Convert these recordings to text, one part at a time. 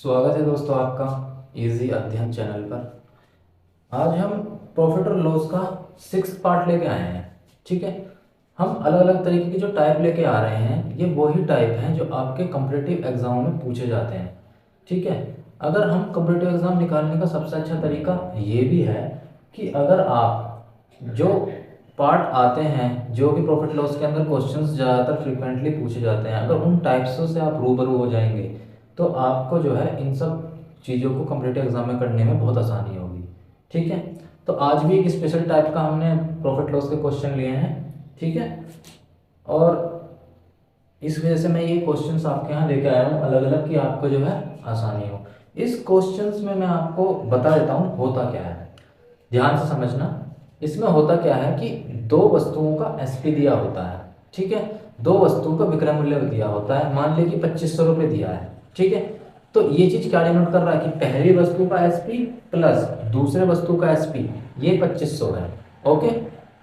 स्वागत है दोस्तों आपका इजी अध्ययन चैनल पर। आज हम प्रॉफिट और लॉस का 6th पार्ट लेके आए हैं। ठीक है, हम अलग अलग तरीके की जो टाइप लेके आ रहे हैं ये वही टाइप हैं जो आपके कॉम्पिटिटिव एग्जाम में पूछे जाते हैं। ठीक है, अगर हम कॉम्पिटिटिव एग्जाम निकालने का सबसे अच्छा तरीका ये भी है कि अगर आप जो पार्ट आते हैं जो भी प्रॉफिट लॉस के अंदर क्वेश्चंस ज़्यादातर फ्रिक्वेंटली पूछे जाते हैं, अगर उन टाइप्सों से आप रूबरू हो जाएंगे तो आपको जो है इन सब चीज़ों को कॉम्पिटिटिव एग्जाम में करने में बहुत आसानी होगी। ठीक है, तो आज भी एक स्पेशल टाइप का हमने प्रॉफिट लॉस के क्वेश्चन लिए हैं। ठीक है, और इस वजह से मैं ये क्वेश्चंस आपके यहाँ लेके आया हूँ अलग अलग कि आपको जो है आसानी हो। इस क्वेश्चंस में मैं आपको बता देता हूँ होता क्या है, ध्यान से समझना। इसमें होता क्या है कि दो वस्तुओं का एसपी दिया होता है। ठीक है, दो वस्तुओं का विक्रय मूल्य दिया होता है, मान लीजिए कि 2500 रुपये दिया है। ठीक है, तो ये चीज क्या डिनोट कर रहा है कि पहली वस्तु का एसपी प्लस दूसरे वस्तु का एसपी ये 2500 है। ओके,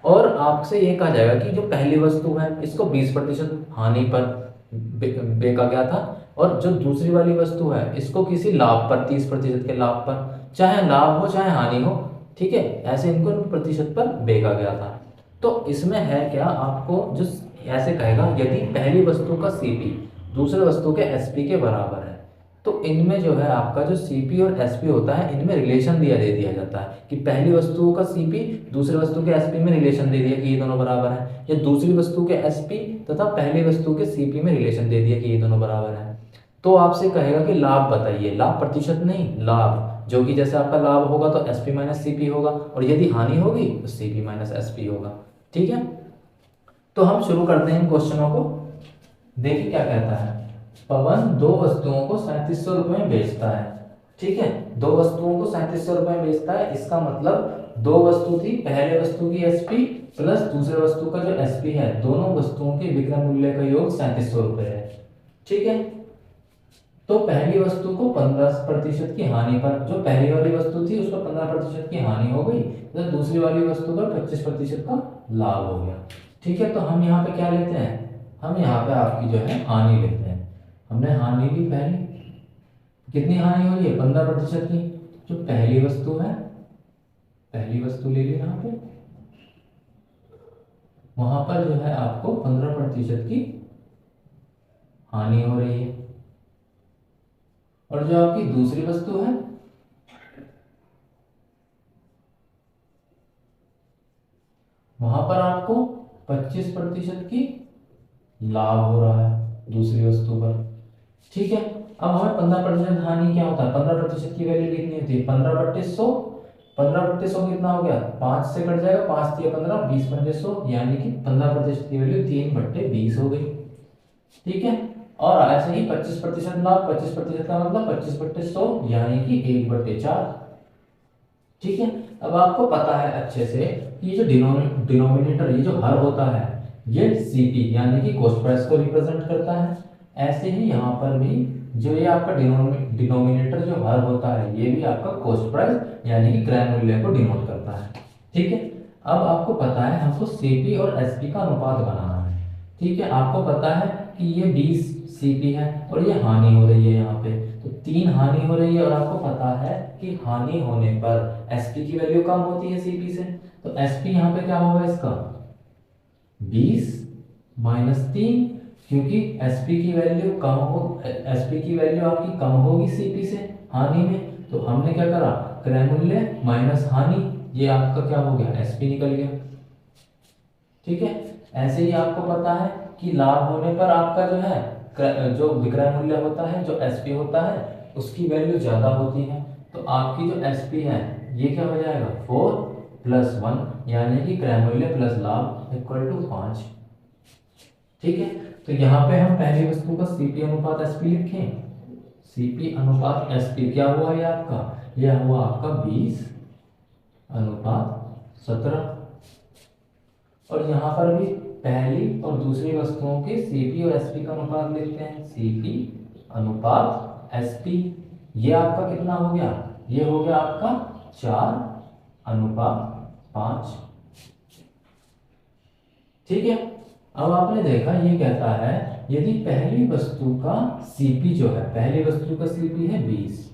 और आपसे ये कहा जाएगा कि जो पहली वस्तु है इसको 20% हानि पर बेचा गया था, और जो दूसरी वाली वस्तु है इसको किसी लाभ पर 30% के लाभ पर, चाहे लाभ हो चाहे हानि हो, ठीक है, ऐसे इनको प्रतिशत पर बेचा गया था। तो इसमें है क्या, आपको जो ऐसे कहेगा यदि पहली वस्तु का सीपी दूसरे वस्तु के एसपी के बराबर है, तो इनमें जो है आपका जो सीपी और एसपी होता है इनमें रिलेशन दे दिया जाता है कि पहली वस्तु का सीपी दूसरे वस्तु के एसपी में रिलेशन दे दिया कि ये दोनों बराबर है, या दूसरी वस्तु के एसपी तथा पहली वस्तु के सीपी में रिलेशन दे दिया कि ये दोनों बराबर है। तो आपसे कहेगा कि लाभ बताइए, लाभ प्रतिशत नहीं लाभ, जो कि जैसे आपका लाभ होगा तो एसपी माइनस सीपी होगा, और यदि हानि होगी तो सीपी माइनस एसपी होगा। ठीक है, तो हम शुरू करते हैं इन क्वेश्चनों को। देखिए क्या कहता है, पवन दो वस्तुओं को 3700 रुपये में बेचता है। ठीक है, दो वस्तुओं को 3700 रुपये में बेचता है, इसका मतलब दो वस्तु थी, पहले वस्तु की एसपी प्लस दूसरे वस्तु का जो एसपी है, दोनों वस्तुओं के विक्रय मूल्य का योग 3700 रुपये है। ठीक है, तो पहली वस्तु को 15% की हानि पर, जो पहली वाली वस्तु थी उसको 15% की हानि हो गई, तो दूसरी वाली वस्तु पर 25% का लाभ हो गया। ठीक है, तो हम यहाँ पे क्या लेते हैं, हम यहाँ पे आपकी जो है हानि लेते हैं। हमने हानि ली पहली, कितनी हानि हो रही है 15% की, जो पहली वस्तु है पहली वस्तु ले ली यहाँ पे, वहां पर जो है आपको 15% की हानि हो रही है, और जो आपकी दूसरी वस्तु है वहां पर आपको 25% की लाभ हो रहा है दूसरी वस्तु पर। ठीक है, अब हमें 15% हानि क्या होता है, 15% की वैल्यू कितनी होती है 15/100, 15/100 कितना हो गया 5 से कट जाएगा, 5 3 15 20/100, यानी कि 15% की वैल्यू 3/20 हो गई। ठीक है, और ऐसे ही 25% लाभ, 25% का मतलब 25/100 यानी कि 1/4। ठीक है, अब आपको पता है अच्छे से कि ये जो डिनोमिनेटर ये जो हर होता है ये सीपी यानी कि कॉस्ट प्राइस को रिप्रेजेंट करता है। ऐसे ही यहाँ पर भी जो ये आपका डिनोमिनेटर जो हर होता है ये भी आपका कॉस्ट प्राइस यानी कि क्रय मूल्य को डिनोट करता है। ठीक है, अब आपको पता है हमको सीपी और एसपी का अनुपात बनाना है। ठीक है, आपको पता है कि ये 20 सीपी है और ये हानि हो रही है यहाँ पे, तो 3 हानि हो रही है, और आपको पता है कि हानि होने पर एसपी की वैल्यू कम होती है सीपी से, तो एसपी यहाँ पे क्या होगा इसका 20 माइनस 3, क्योंकि एसपी की वैल्यू कम हो, एसपी की वैल्यू आपकी कम होगी सीपी से हानि में, तो हमने क्या करा क्रय मूल्य माइनस हानि, ये आपका क्या हो गया एसपी निकल गया। ठीक है, ऐसे ही आपको पता है कि लाभ होने पर आपका जो है जो विक्रय मूल्य होता है जो एसपी होता है उसकी वैल्यू ज्यादा होती है, तो आपकी जो एसपी है ये क्या हो जाएगा 4 + 1 यानी कि क्रय मूल्य प्लस लाभ इक्वल टू 5। ठीक है, तो यहाँ पे हम पहली वस्तु का सीपी अनुपात एसपी लिखें, सीपी अनुपात एसपी क्या हुआ ये आपका, यह हुआ आपका 20:17, और यहाँ पर भी पहली और दूसरी वस्तुओं के सीपी और एसपी का अनुपात लिखते हैं, सीपी अनुपात एसपी, ये आपका कितना हो गया, ये हो गया आपका 4:5। ठीक है, अब आपने देखा ये कहता है यदि पहली वस्तु का सीपी जो है, पहली वस्तु का सीपी है 20,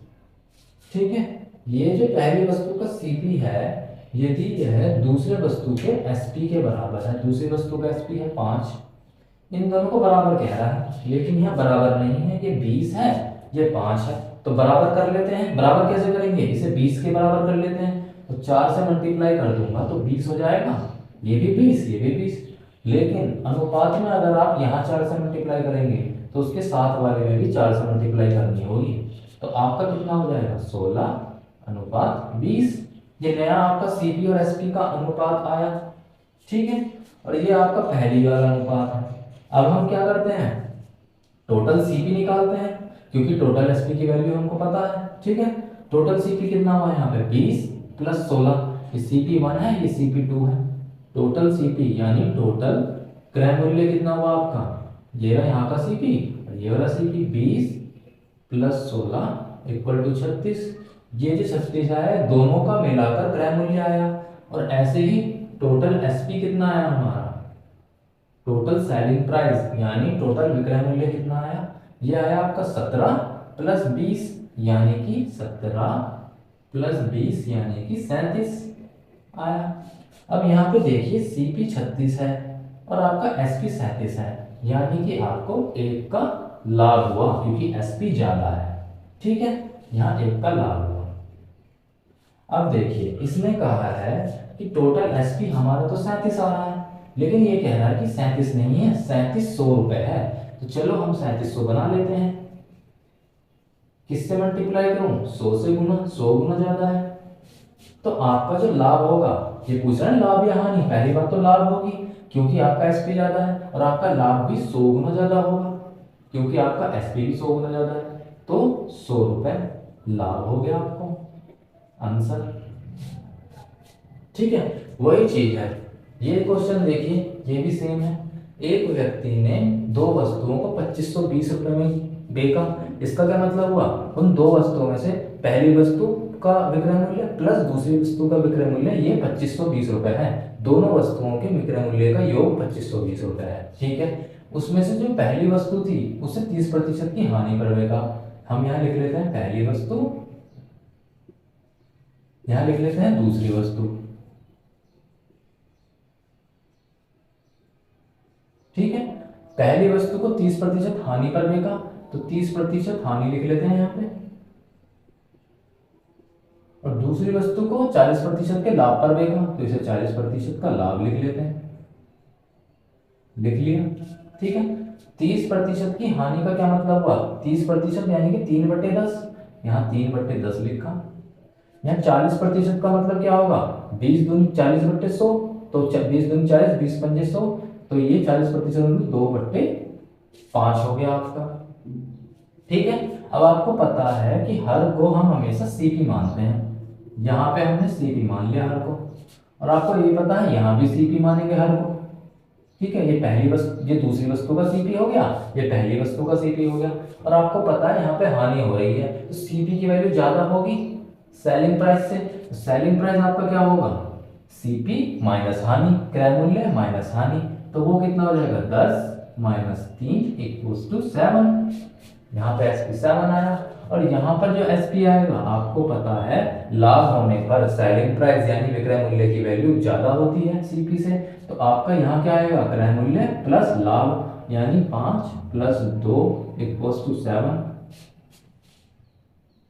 ठीक है, ये जो पहली वस्तु का सीपी है यदि यह दूसरे वस्तु के एसपी के बराबर है, दूसरी वस्तु का एसपी है 5, इन दोनों को बराबर कह रहा है, लेकिन यहाँ बराबर नहीं है, ये 20 है ये 5 है, तो बराबर कर लेते हैं। बराबर कैसे करेंगे, इसे 20 के बराबर कर लेते हैं, तो 4 से मल्टीप्लाई कर दूंगा तो 20 हो जाएगा, ये भी 20 ये भी 20। लेकिन अनुपात में अगर आप यहाँ 4 से मल्टीप्लाई करेंगे तो उसके साथ वाले में भी 4 से मल्टीप्लाई करनी होगी, तो आपका कितना हो जाएगा 16:20। ये नया आपका सीपी और एसपी का अनुपात आया, ठीक है, और ये आपका पहली वाला अनुपात है। अब हम क्या करते हैं, टोटल सीपी निकालते हैं, क्योंकि टोटल एसपी की वैल्यू हमको पता है, ठीक है। टोटल सीपी कितना हुआ यहाँ पे 20 + 16, ये सीपी 1 है ये सीपी 2 है। टोटल सीपी यानी टोटल क्रय मूल्य कितना हुआ आपका, ये रहा यहाँ का सीपी और ये वाला सीपी, 20 + 16 = 36। ये जो 36 आया दोनों का मिलाकर क्रय मूल्य आया। और ऐसे ही टोटल एसपी कितना आया हमारा, टोटल सेलिंग प्राइस यानी टोटल विक्रय मूल्य कितना आया, ये आया आपका 17 + 20 यानी कि 17 + 20 यानी कि 37 आया। अब यहाँ पे देखिए सीपी 36 है और आपका एसपी 37 है, यानी कि आपको 1 का लाभ हुआ क्योंकि एसपी ज्यादा है, ठीक है, यहाँ 1 का लाभ हुआ। अब देखिए इसने कहा है कि टोटल एसपी हमारा तो 37 आ रहा है, लेकिन ये कह रहा है कि 37 नहीं है 3700 रुपए है, तो चलो हम 3700 बना लेते हैं। किससे मल्टीप्लाई करूं, 100 से गुना, 100 गुना ज्यादा है, तो आपका जो लाभ होगा, ये पूछ रहा है लाभ या हानि, पहली बात तो लाभ होगी क्योंकि आपका एसपी ज्यादा है, और आपका लाभ भी 100 गुना ज्यादा होगा क्योंकि आपका एसपी भी 100 गुना ज्यादा है, तो 100 रुपए लाभ हो गया आपको आंसर, ठीक है। वही चीज है, ये क्वेश्चन देखिए ये भी सेम है। एक व्यक्ति ने दो वस्तुओं को 2520 रुपए में बेचा, इसका क्या मतलब हुआ, उन दो वस्तुओं में से पहली वस्तु का विक्रय मूल्य प्लस दूसरी वस्तु का विक्रय मूल्य ये 2520 रुपए है, दोनों वस्तुओं के विक्रय मूल्य का योग 2520 रुपए है, ठीक है। उसमें से जो पहली वस्तु थी उसे 30% की हानि पड़ेगा। हम यहाँ लिख लेते हैं पहली वस्तु, यहाँ लिख लेते हैं दूसरी वस्तु, ठीक है। पहली वस्तु को 30% हानि पर बेचा तो 30% हानि लिख लेते हैं यहाँ पे, और दूसरी वस्तु को 40% के लाभ पर बेचा तो इसे 40% का लाभ लिख लेते हैं, लिख लिया, ठीक है। 30% की हानि का क्या मतलब हुआ, 30% यानी कि 3/10, यहाँ 3/10 लिखा। यहाँ 40% का मतलब क्या होगा, 20 दूनी 40/100, तो 20 दूनी 40, 20 पंजे 100, तो ये 40% 2/5 हो गया आपका, ठीक है। अब आपको पता है कि हर को हम हमेशा सीपी मानते हैं, यहाँ पे हमने सीपी मान लिया हर को, और आपको ये पता है यहाँ भी सीपी मानेंगे हर को, ठीक है। ये पहली वस्तु, ये दूसरी वस्तु का सीपी हो गया, ये पहली वस्तु का सीपी हो गया, और आपको पता है यहाँ पे हानि हो रही है तो सीपी की वैल्यू ज्यादा होगी सेलिंग प्राइस से, तो सेलिंग प्राइस आपका क्या होगा, सीपी माइनस हानि, क्रय मूल्य माइनस हानि, तो वो कितना हो जाएगा 10 - 3 = 7। यहाँ पे एसपी 7 आया, और यहाँ पर जो एसपी आएगा आपको पता है लाभ होने पर सेलिंग प्राइस यानी विक्रय मूल्य की वैल्यू ज्यादा होती है सीपी से, तो आपका यहाँ क्या आएगा, क्रय मूल्य प्लस लाभ यानी 5 + 2 = 7,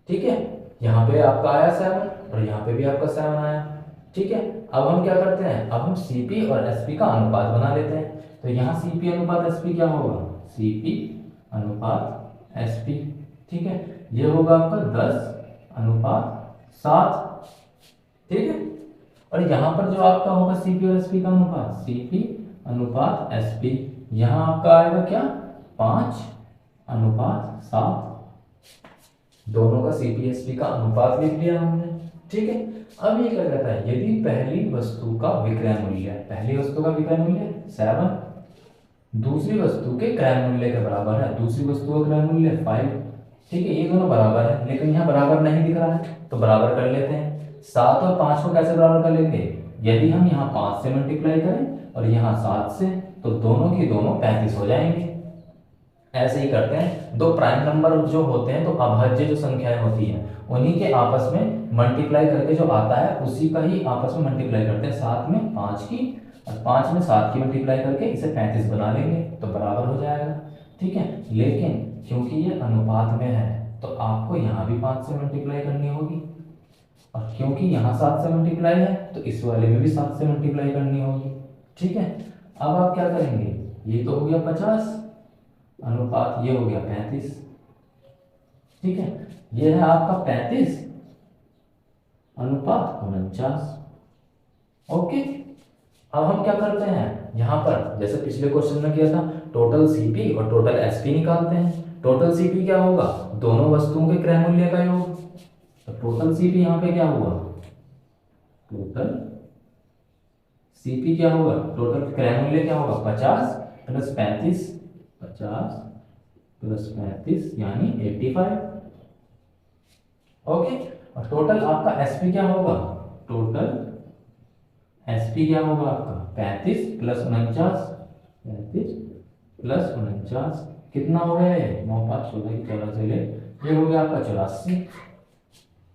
ठीक है। यहाँ पे आपका आया 7 और यहाँ पे भी आपका 7 आया, ठीक है। अब हम क्या करते हैं, अब हम सीपी और एसपी का अनुपात बना लेते हैं, तो यहाँ सीपी अनुपात एसपी क्या होगा, सीपी अनुपात एसपी, ठीक है, ये होगा आपका 10:7, ठीक है। और यहाँ पर जो आपका होगा सीपी और एसपी का अनुपात, सीपी अनुपात एसपी, यहाँ आपका आएगा क्या 5:7, दोनों का सीपी एसपी का अनुपात लिख लिया हमने, ठीक है। अब ये क्या कहता है, यदि पहली वस्तु का विक्रय मूल्य, पहली वस्तु का विक्रय मूल्य 7 दूसरी वस्तु के क्रय मूल्य के बराबर है, दूसरी वस्तु का क्रय मूल्य 5, ठीक है, ये दोनों बराबर है, लेकिन यहाँ बराबर नहीं दिख रहा है तो बराबर कर लेते हैं। 7 और 5 को कैसे बराबर कर लेंगे, यदि हम यहाँ 5 से मल्टीप्लाई करें और यहाँ 7 से, तो दोनों की दोनों 35 हो जाएंगे, ऐसे ही करते हैं, दो प्राइम नंबर जो होते हैं, तो अभाज्य जो संख्याएं होती हैं उन्हीं के आपस में मल्टीप्लाई करके जो आता है उसी का ही आपस में मल्टीप्लाई करते हैं। 7 में 5 की और 5 में 7 की मल्टीप्लाई करके इसे 35 बना लेंगे तो बराबर हो जाएगा। ठीक है, लेकिन क्योंकि ये अनुपात में है तो आपको यहाँ भी 5 से मल्टीप्लाई करनी होगी, और क्योंकि यहाँ 7 से मल्टीप्लाई है तो इस वाले में भी 7 से मल्टीप्लाई करनी होगी। ठीक है, अब आप क्या करेंगे, ये तो हो गया 50 अनुपात ये हो गया 35। ठीक है, ये है आपका 35 अनुपात 49। ओके, अब हम क्या करते हैं, यहाँ पर जैसे पिछले क्वेश्चन में किया था टोटल सीपी और टोटल एसपी निकालते हैं। टोटल सीपी क्या होगा, दोनों वस्तुओं के क्रय मूल्य का योग। तो टोटल सीपी यहाँ पे क्या हुआ, टोटल सीपी क्या होगा, टोटल क्रय मूल्य क्या होगा 50 प्लस 35, 50 प्लस 35 यानी 85। ओके, और टोटल आपका एसपी क्या होगा, टोटल एसपी क्या होगा आपका 35 प्लस 49, 35 प्लस 49 कितना हो गया ये 9 5 16 की 14 से ले ये हो गया आपका 84।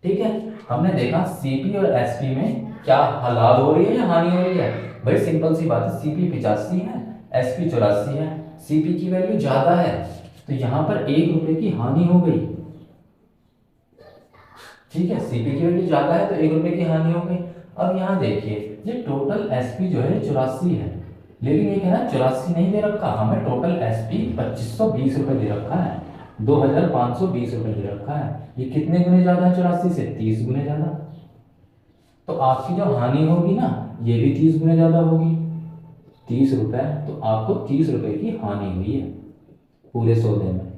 ठीक है, हमने देखा सीपी और एसपी में क्या लाभ हो रही है या हानि हो रही है। भाई सिंपल सी बात है, सीपी 85 है, एसपी 84 है, सीपी की वैल्यू ज्यादा है तो यहां पर 1 रुपए की हानि हो गई। ठीक है, सीपी की वैल्यू ज्यादा है तो 1 रुपए की हानि हो गई। अब यहाँ देखिए ये टोटल एसपी जो है 84 है, लेकिन ये कह रहा है 84 नहीं दे रखा, हमें टोटल एसपी 2520 रुपए दे रखा है, 2520 रुपए दे रखा है। ये कितने गुने ज्यादा है 84 से, 30 गुने ज्यादा। तो आपकी जो हानि होगी ना ये भी 30 गुने ज्यादा होगी, 30 रुपए, तो आपको 30 रुपए की हानि हुई है पूरे सौदे में।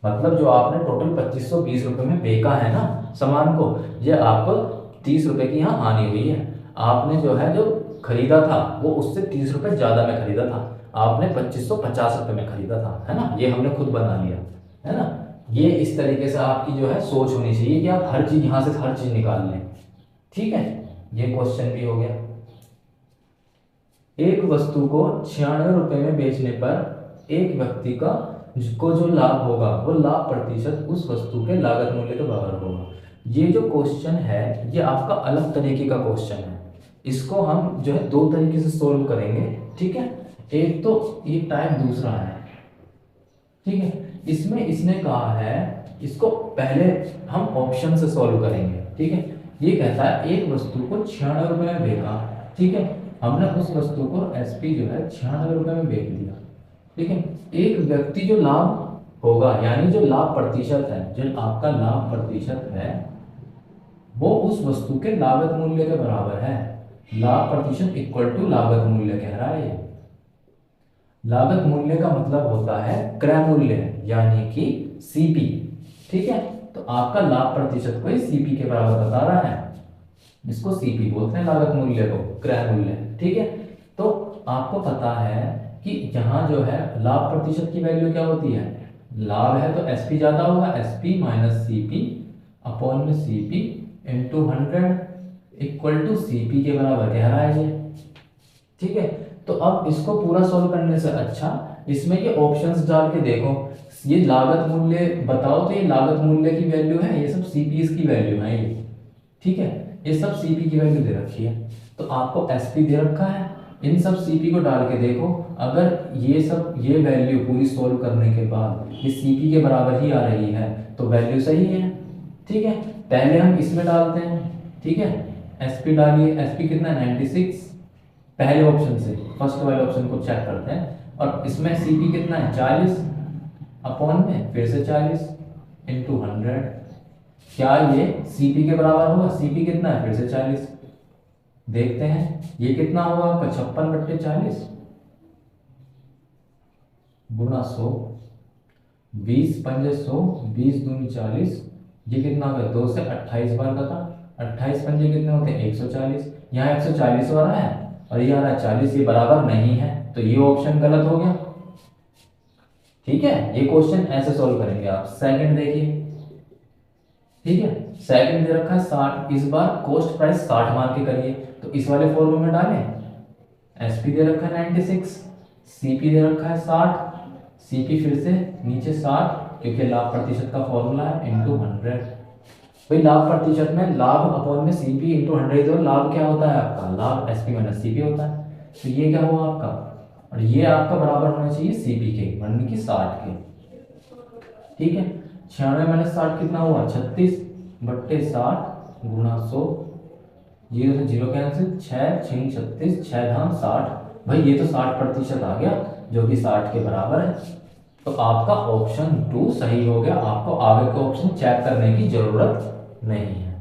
मतलब जो आपने टोटल 2520 रुपए में बेचा है ना सामान को, ये आपको 30 रुपए की यहाँ हानि हुई है। आपने जो है जो खरीदा था वो उससे 30 रुपए ज्यादा में खरीदा था, आपने 2550 रुपए में खरीदा था, है ना, ये हमने खुद बना लिया, है ना। ये इस तरीके से आपकी जो है सोच होनी चाहिए कि आप हर चीज यहाँ से हर चीज निकाल लें। ठीक है, ये क्वेश्चन भी हो गया। एक वस्तु को 96 रुपए में बेचने पर एक व्यक्ति का को जो लाभ होगा वो लाभ प्रतिशत उस वस्तु के लागत मूल्य के बराबर होगा। ये जो क्वेश्चन है ये आपका अलग तरीके का क्वेश्चन है, इसको हम जो है 2 तरीके से सोल्व करेंगे। ठीक है, एक तो ये टाइप दूसरा है। ठीक है, इसमें इसने कहा है इसको पहले हम ऑप्शन से सॉल्व करेंगे। ठीक है, ये कहता है एक वस्तु को 96 रुपए में बेचा। ठीक है, हमने उस वस्तु को एसपी जो है 96 रुपए में बेच दिया। ठीक है, एक व्यक्ति जो लाभ होगा यानी जो लाभ प्रतिशत है, जो आपका लाभ प्रतिशत है वो उस वस्तु के लागत मूल्य के बराबर है। लाभ प्रतिशत इक्वल टू लागत मूल्य कह रहा है ये। लागत मूल्य का मतलब होता है क्रय मूल्य यानी कि सीपी। ठीक है, तो आपका लाभ प्रतिशत को सीपी के बराबर बता रहा है, इसको सीपी बोलते हैं लागत मूल्य को, क्रय मूल्य। ठीक है, तो आपको पता है कि यहाँ जो है लाभ प्रतिशत की वैल्यू क्या होती है, लाभ है तो एसपी ज्यादा होगा, एसपी माइनस सीपी अपॉन में CP into 100 equal to CP के बराबर कह रहा है ये। ठीक है, तो अब इसको पूरा सॉल्व करने से अच्छा इसमें ये ऑप्शंस डाल के देखो, ये लागत मूल्य बताओ तो ये लागत मूल्य की वैल्यू है, ये सब सीपीएस की वैल्यू है ये। ठीक है, ये सब सीपी की वैल्यू दे रखी है, तो आपको एसपी दे रखा है, इन सब सीपी को डाल के देखो, अगर ये सब ये वैल्यू पूरी सॉल्व करने के बाद ये सीपी के बराबर ही आ रही है तो वैल्यू सही है। ठीक है, पहले हम इसमें डालते हैं। ठीक है, एसपी डालिए, एसपी कितना है 96, पहले ऑप्शन से फर्स्ट वाले ऑप्शन को चेक करते हैं, और इसमें सीपी कितना है 40 अपॉन में फिर से 40 इंटू 100, क्या ये सीपी के बराबर होगा, सीपी कितना है फिर से 40, देखते हैं ये कितना होगा आपका 56/40 गुणा 100, 20 पंजे 100, 20 दूनी 40, ये कितना हो गया 2 से 28 बार का था, 28 पंजे कितने होते हैं 140, यहाँ 140 हो रहा है और ये आ रहा है 40, ये बराबर नहीं है तो ये ऑप्शन गलत हो गया। ठीक है, ये क्वेश्चन ऐसे सॉल्व करेंगे आप। सेकंड देखिए, ठीक है, सेकंड दे रखा है 60, इस बार कॉस्ट प्राइस 60 मान के करिए, तो इस वाले फॉर्मूले में डालें, एसपी दे रखा है 96, सीपी दे रखा है 60, CP फिर से नीचे 60, क्योंकि लाभ प्रतिशत का फॉर्मूला है, इंटू 100। भाई लाभ प्रतिशत में लाभ अपॉन में CP इंटू 100, तो लाभ क्या होता है आपका, लाभ SP माइनस CP होता है। तो ये क्या हुआ आपका, और ये आपका बराबर होना चाहिए CP के, यानी कि 60 के। ठीक है, 96 माइनस 60 कितना हुआ, 36 बट्टे 60 गुणा 100, 0 से 0 कैंसिल, 6 6 36, 6 धाम 60। भाई ये तो 60% आ गया, जो कि 60 के बराबर है। तो आपका ऑप्शन 2 सही हो गया, आपको आगे के ऑप्शन चेक करने की जरूरत नहीं है।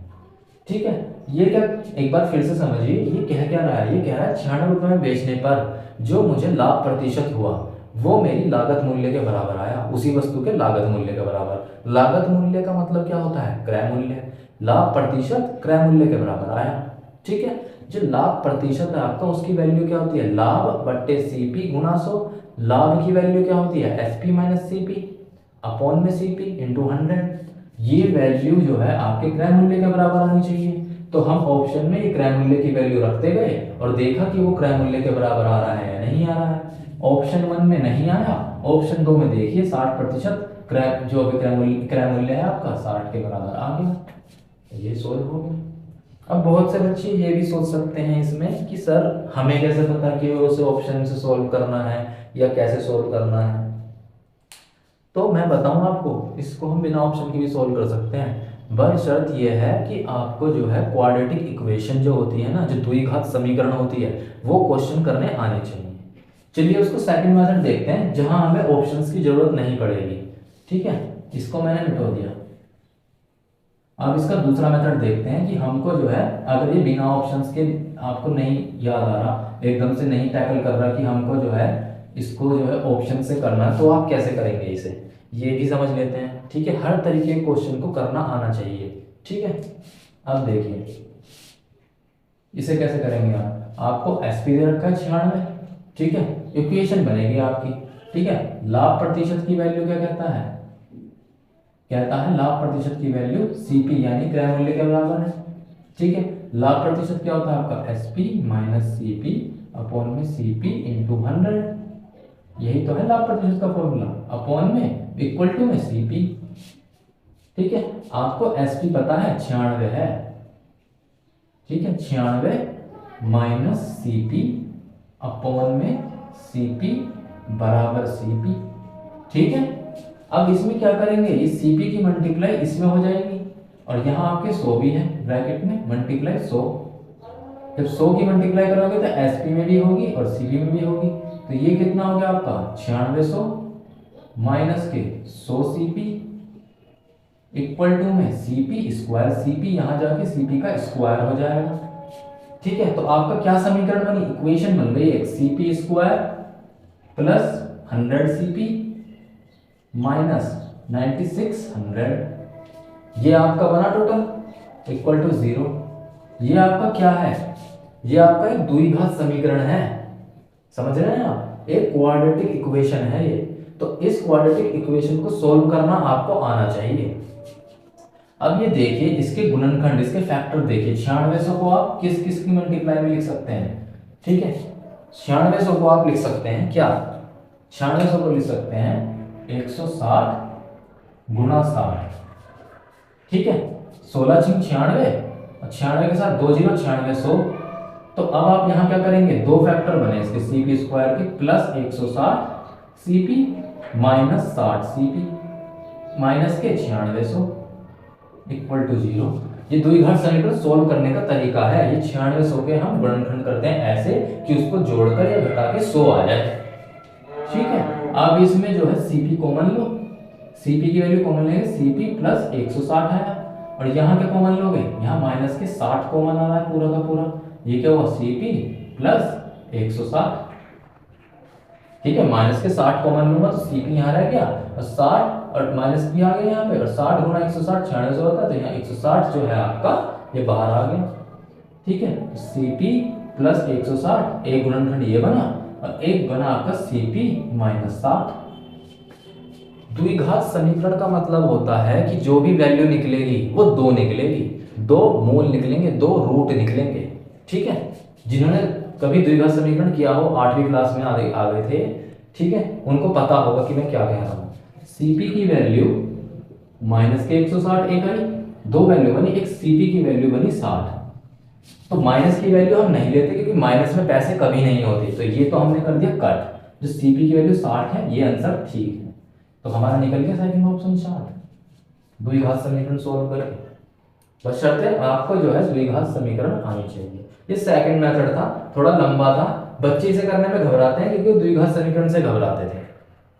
ठीक है, ये क्या, एक बार फिर से समझिए, ये कह क्या रहा है, ये कह रहा है 96 रुपये में बेचने पर जो मुझे लाभ प्रतिशत हुआ वो मेरी लागत मूल्य के बराबर आया, उसी वस्तु के लागत मूल्य के बराबर। लागत मूल्य का मतलब क्या होता है, क्रय मूल्य। लाभ प्रतिशत क्रय मूल्य के बराबर आया। ठीक है, जो लाभ प्रतिशत है आपका, उसकी वैल्यू क्या होती है, लाभ बट्टे CP गुणा 100। लाभ की वैल्यू क्या होती है, SP माइनस CP अपॉन में CP इंटू 100। ये वैल्यू जो है आपके क्रय मूल्य के बराबर आनी चाहिए। तो हम ऑप्शन में ये क्रय मूल्य की वैल्यू रखते गए और देखा कि वो क्रय मूल्य के बराबर आ रहा है या नहीं आ रहा है। ऑप्शन 1 में नहीं आया, ऑप्शन 2 में देखिए 60% क्रय, जो भी क्रय मूल्य है आपका 60 के बराबर आ गया। ये सोल्व हो गया। अब बहुत से बच्चे ये भी सोच सकते हैं इसमें कि सर हमें कैसे पता कि उसे ऑप्शन से सोल्व करना है या कैसे सोल्व करना है। तो मैं बताऊं आपको, इसको हम बिना ऑप्शन के भी सोल्व कर सकते हैं, बस शर्त यह है कि आपको जो है क्वाड्रेटिक इक्वेशन जो होती है ना, जो द्विघात समीकरण होती है, वो क्वेश्चन करने आने चाहिए। चलिए उसको सेकंड मेथड देखते हैं, जहां हमें ऑप्शंस की जरूरत नहीं पड़ेगी। ठीक है, इसको मैंने मिटा दिया। अब इसका दूसरा मेथड देखते हैं कि हमको जो है, अगर ये बिना ऑप्शंस के आपको नहीं याद आ रहा, एकदम से नहीं टैकल कर रहा कि हमको जो है इसको जो है ऑप्शन से करना है, तो आप कैसे करेंगे इसे, ये भी समझ लेते हैं। ठीक है, हर तरीके के क्वेश्चन को करना आना चाहिए। ठीक है, अब देखिए इसे कैसे करेंगे आप, आपको SP दे रखा है 96। ठीक है, इक्वेशन बनेगी आपकी। ठीक है, लाभ प्रतिशत की वैल्यू क्या कहता है, कहता है लाभ प्रतिशत की वैल्यू CP यानी क्रय मूल्य के बराबर है। ठीक है, लाभ प्रतिशत क्या होता है आपका, SP माइनस CP अपॉन में CP इंटू 100। यही तो है लाभ प्रतिशत का फॉर्मूला, अपॉन में इक्वल टू में CP। ठीक है, आपको SP पता है 96 है। ठीक है, 96 माइनस CP अपॉन में CP बराबर CP। ठीक है, अब इसमें क्या करेंगे, ये CP की मल्टीप्लाई इसमें हो जाएगी, और यहाँ आपके 100 भी है ब्रैकेट में, मल्टीप्लाई 100। जब 100 की मल्टीप्लाई करोगे तो SP में भी होगी और CP में भी होगी। तो ये कितना हो गया आपका 9600 माइनस के 100 CP इक्वल टू में CP स्क्वायर। CP यहाँ जाके CP का स्क्वायर हो जाएगा। ठीक है, तो आपका क्या समीकरण बनी, इक्वेशन बन गई एक, CP square plus 100 CP minus 9600, ये आपका बना टोटल इक्वल टू 0। ये आपका क्या है, ये आपका एक द्विघात समीकरण है, समझ रहे हैं आप, एक क्वाड्रेटिक इक्वेशन है ये। तो इस क्वाड्रेटिक इक्वेशन को सोल्व करना आपको आना चाहिए। अब ये देखिए इसके गुणनखंड, इसके फैक्टर देखिए, 9600 को आप किस किस की मल्टीप्लाई में लिख सकते हैं। ठीक है, 9600 को आप लिख सकते हैं क्या, 9600 को लिख सकते हैं 160 गुणा 60। ठीक है, 16 छिंग 96 और 96 के साथ 2 0, 9600। तो अब आप यहाँ क्या करेंगे, दो फैक्टर बने इसके CP स्क्वायर के, plus 160 CP minus 60 CP minus के 9600 इक्वल टू 0। ये द्विघात समीकरण सोल्व करने का तरीका है। ये 9600 के हम गुणनखंड करते हैं ऐसे कि उसको जोड़कर या घटा के 100 आ जाए। ठीक है, अब इसमें जो है CP कॉमन लो, CP की वैल्यू कॉमन लेंगे, CP प्लस 160 आया, और यहाँ क्या कॉमन लोगे, यहाँ माइनस के 60 कॉमन आ रहा है पूरा का पूरा। ये क्या हुआ, CP प्लस 160। ठीक है, माइनस के 60 कॉमन लूंगा तो CP यहाँ रह गया, और 60 और माइनस भी आ गया यहाँ पे, और 60 गुना 160 9600 होता है, तो यहाँ 160 जो है आपका ये बाहर आ गया। ठीक है, CP प्लस 160, एक गुणनखंड ये बना और एक बना आपका CP माइनस 60। द्विघात समीकरण का मतलब होता है कि जो भी वैल्यू निकलेगी वो दो निकलेगी, दो मूल निकलेंगे, दो रूट निकलेंगे। ठीक है, जिन्होंने कभी द्विघात समीकरण किया हो 8वीं क्लास में आ गए थे ठीक है, उनको पता होगा कि मैं क्या कह रहा हूँ। Cp की वैल्यू माइनस के 160 एक आई, दो वैल्यू बनी, एक Cp की वैल्यू बनी 60। तो माइनस की वैल्यू हम नहीं लेते क्योंकि माइनस में पैसे कभी नहीं होते, तो ये तो हमने कर दिया कट। जो Cp की वैल्यू 60 है, ये आंसर ठीक है, तो हमारा निकल गया सेकंड ऑप्शन 60। द्विघात समीकरण सोल्व करके बशर्ते आपको जो है द्विघात समीकरण आनी चाहिए। ये सेकंड मेथड था, थोड़ा लंबा था, बच्चे इसे करने में घबराते हैं क्योंकि वो द्विघात समीकरण से घबराते थे।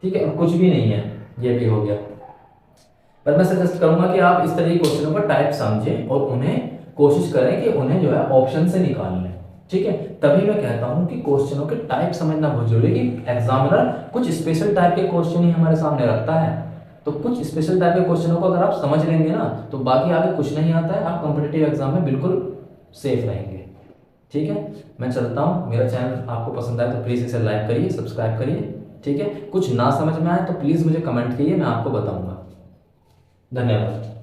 ठीक है, कुछ भी नहीं है, ये भी हो गया। पर मैं सजेस्ट करूंगा कि आप इस तरह के क्वेश्चनों का टाइप समझें और उन्हें कोशिश करें कि उन्हें जो है ऑप्शन से निकाल लें। ठीक है, तभी मैं कहता हूं कि क्वेश्चनों के टाइप समझना बहुत जरूरी है कि एग्जामिनर कुछ स्पेशल टाइप के क्वेश्चन ही हमारे सामने रखता है, तो कुछ स्पेशल टाइप के क्वेश्चनों को अगर आप समझ लेंगे ना, तो बाकी आगे कुछ नहीं आता है, आप कॉम्पिटिटिव एग्जाम में बिल्कुल सेफ रहेंगे। ठीक है, मैं चलता हूँ। मेरा चैनल आपको पसंद आए तो प्लीज़ इसे लाइक करिए, सब्सक्राइब करिए। ठीक है, कुछ ना समझ में आए तो प्लीज़ मुझे कमेंट कीजिए, मैं आपको बताऊंगा। धन्यवाद।